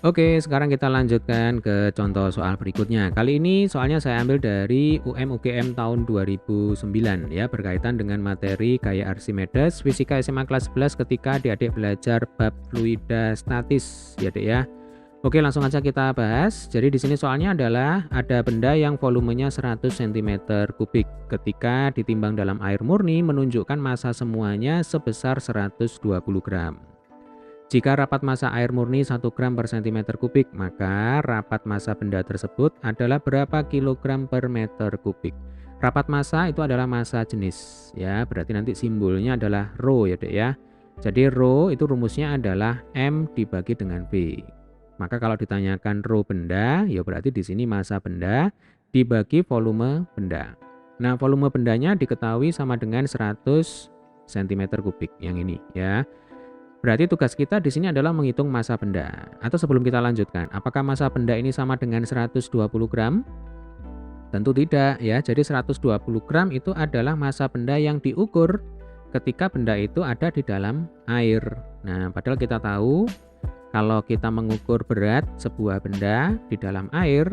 Oke, sekarang kita lanjutkan ke contoh soal berikutnya. Kali ini soalnya saya ambil dari UM/UGM tahun 2009 ya, berkaitan dengan materi gaya Archimedes, fisika SMA kelas 11 ketika adik-adik belajar bab fluida statis ya, Dek ya. Oke, langsung aja kita bahas. Jadi di sini soalnya adalah ada benda yang volumenya 100 cm kubik. Ketika ditimbang dalam air murni menunjukkan massa semuanya sebesar 120 gram. Jika rapat massa air murni 1 gram per cm kubik, maka rapat massa benda tersebut adalah berapa kilogram per meter kubik. Rapat massa itu adalah massa jenis ya, berarti nanti simbolnya adalah Rho ya, Dek ya. Jadi Rho itu rumusnya adalah M dibagi dengan V. Maka kalau ditanyakan Rho benda, ya berarti di sini massa benda dibagi volume benda. Nah, volume bendanya diketahui sama dengan 100 cm kubik yang ini ya. Berarti tugas kita di sini adalah menghitung massa benda. Atau sebelum kita lanjutkan, apakah massa benda ini sama dengan 120 gram? Tentu tidak ya. Jadi 120 gram itu adalah massa benda yang diukur ketika benda itu ada di dalam air. Nah, padahal kita tahu kalau kita mengukur berat sebuah benda di dalam air,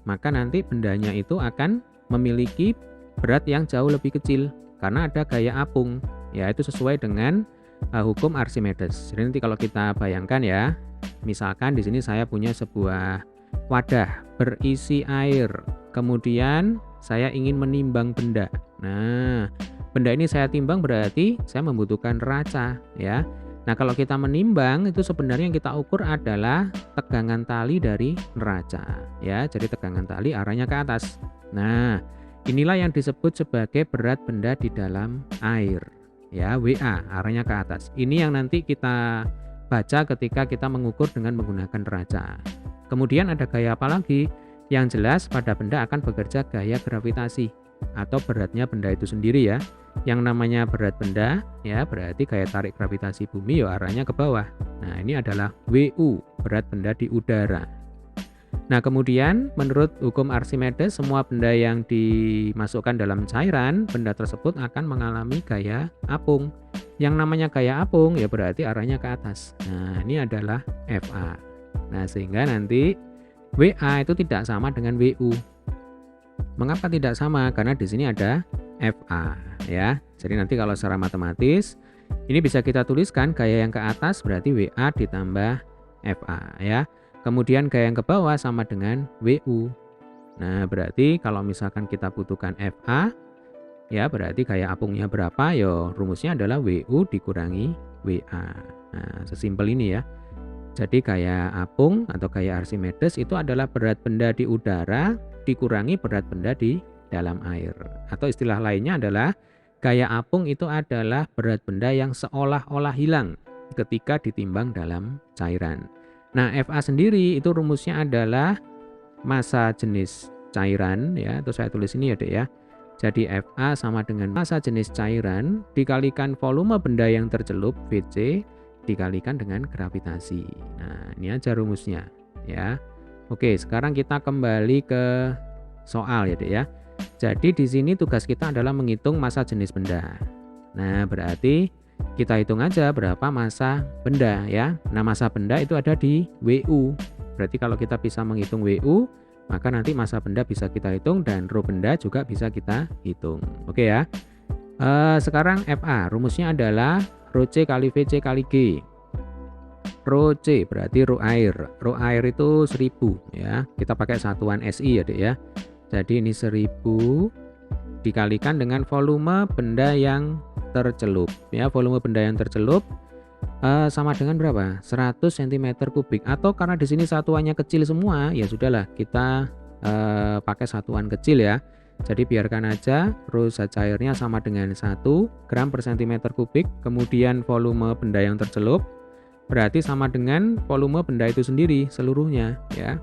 maka nanti bendanya itu akan memiliki berat yang jauh lebih kecil karena ada gaya apung. Ya, itu sesuai dengan hukum Archimedes. Jadi nanti kalau kita bayangkan ya, misalkan di sini saya punya sebuah wadah berisi air, kemudian saya ingin menimbang benda. Nah, benda ini saya timbang berarti saya membutuhkan neraca ya. Nah, kalau kita menimbang itu sebenarnya yang kita ukur adalah tegangan tali dari neraca ya. Jadi tegangan tali arahnya ke atas. Nah, inilah yang disebut sebagai berat benda di dalam air. Ya, WA arahnya ke atas. Ini yang nanti kita baca ketika kita mengukur dengan menggunakan neraca. Kemudian ada gaya apa lagi? Yang jelas pada benda akan bekerja gaya gravitasi atau beratnya benda itu sendiri ya. Yang namanya berat benda ya berarti gaya tarik gravitasi bumi ya arahnya ke bawah. Nah, ini adalah WU, berat benda di udara. Nah, kemudian menurut hukum Archimedes, semua benda yang dimasukkan dalam cairan, benda tersebut akan mengalami gaya apung. Yang namanya gaya apung ya berarti arahnya ke atas. Nah, ini adalah FA. Nah, sehingga nanti WA itu tidak sama dengan WU. Mengapa tidak sama? Karena di sini ada FA ya. Jadi nanti kalau secara matematis ini bisa kita tuliskan gaya yang ke atas berarti WA ditambah FA ya. Kemudian gaya yang ke bawah sama dengan WU. Nah, berarti kalau misalkan kita butuhkan FA, ya berarti gaya apungnya berapa? Ya rumusnya adalah WU dikurangi WA. Nah, sesimpel ini ya. Jadi gaya apung atau gaya Archimedes itu adalah berat benda di udara dikurangi berat benda di dalam air. Atau istilah lainnya adalah gaya apung itu adalah berat benda yang seolah-olah hilang ketika ditimbang dalam cairan. Nah, FA sendiri itu rumusnya adalah massa jenis cairan ya, atau saya tulis ini ya, Dek ya. Jadi FA sama dengan massa jenis cairan dikalikan volume benda yang tercelup VC dikalikan dengan gravitasi. Nah, ini aja rumusnya ya. Oke, sekarang kita kembali ke soal ya, Dek ya. Jadi di sini tugas kita adalah menghitung massa jenis benda. Nah, berarti kita hitung aja berapa massa benda ya. Nah, massa benda itu ada di WU. Berarti kalau kita bisa menghitung WU, maka nanti massa benda bisa kita hitung dan Rho benda juga bisa kita hitung. Oke ya. Sekarang FA, rumusnya adalah Rho C kali VC kali G. Rho C berarti Rho air. Rho air itu 1000 ya. Kita pakai satuan SI ya, Dek ya. Jadi ini 1000 dikalikan dengan volume benda yang tercelup ya. Volume benda yang tercelup sama dengan berapa? 100 cm kubik. Atau karena di sini satuannya kecil semua, ya sudahlah kita pakai satuan kecil ya. Jadi biarkan aja Rho zat cairnya sama dengan 1 gram per cm kubik. Kemudian volume benda yang tercelup berarti sama dengan volume benda itu sendiri seluruhnya ya.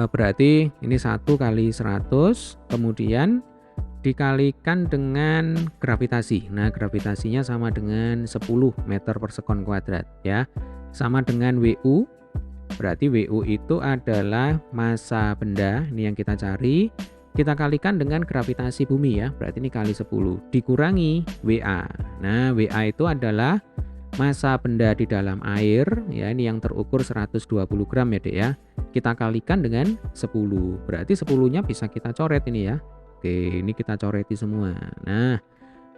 Berarti ini 1 kali 100 kemudian dikalikan dengan gravitasi. Nah, gravitasinya sama dengan 10 meter per sekon kuadrat ya. Sama dengan WU. Berarti WU itu adalah massa benda, ini yang kita cari. Kita kalikan dengan gravitasi bumi ya. Berarti ini kali 10 dikurangi WA. Nah, WA itu adalah massa benda di dalam air, ya ini yang terukur 120 gram ya Dek ya. Kita kalikan dengan 10. Berarti 10-nya bisa kita coret ini ya. Oke, ini kita coreti semua. Nah,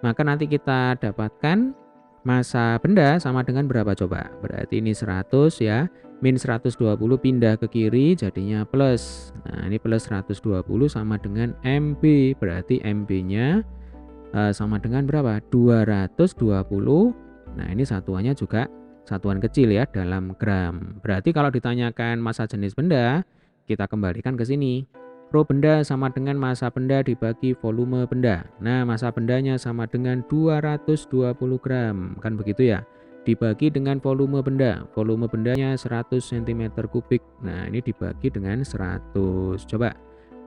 maka nanti kita dapatkan massa benda sama dengan berapa coba? Berarti ini 100 ya. Min 120 pindah ke kiri jadinya plus. Nah, ini plus 120 sama dengan MB. Berarti MB-nya sama dengan berapa? 220. Nah, ini satuannya juga satuan kecil ya dalam gram. Berarti kalau ditanyakan massa jenis benda, kita kembalikan ke sini. Rho benda sama dengan massa benda dibagi volume benda. Nah, massa bendanya sama dengan 220 gram. Kan begitu ya? Dibagi dengan volume benda. Volume bendanya 100 cm kubik. Nah, ini dibagi dengan 100. Coba,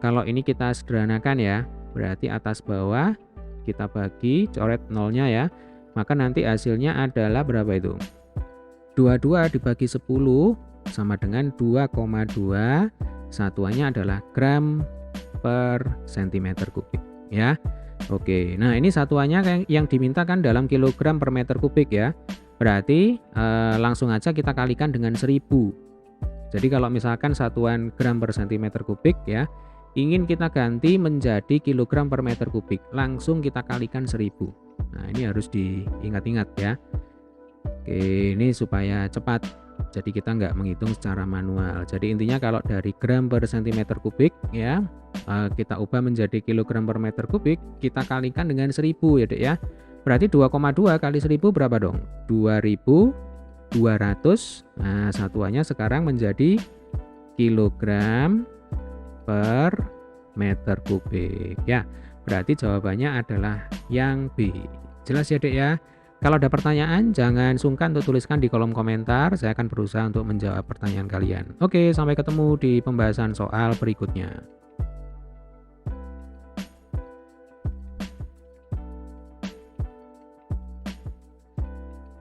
kalau ini kita sederhanakan ya. Berarti atas bawah kita bagi, coret nolnya ya. Maka nanti hasilnya adalah berapa itu? 22 dibagi 10 sama dengan 2,2. Satuannya adalah gram per cm kubik ya. Oke, nah ini satuannya yang diminta kan dalam kilogram per meter kubik ya. Berarti langsung aja kita kalikan dengan 1000. Jadi kalau misalkan satuan gram per cm kubik ya, ingin kita ganti menjadi kilogram per meter kubik, langsung kita kalikan 1000. Nah, ini harus diingat-ingat ya. Oke, ini supaya cepat. Jadi kita nggak menghitung secara manual. Jadi intinya kalau dari gram per cm kubik ya, kita ubah menjadi kilogram per meter kubik, kita kalikan dengan 1000 ya Dek ya. Berarti 2,2 kali 1000 berapa dong? 2200. Nah, satuannya sekarang menjadi kilogram per meter kubik ya. Berarti jawabannya adalah yang B. Jelas ya Dek ya? Kalau ada pertanyaan jangan sungkan untuk tuliskan di kolom komentar. Saya akan berusaha untuk menjawab pertanyaan kalian. Oke, sampai ketemu di pembahasan soal berikutnya.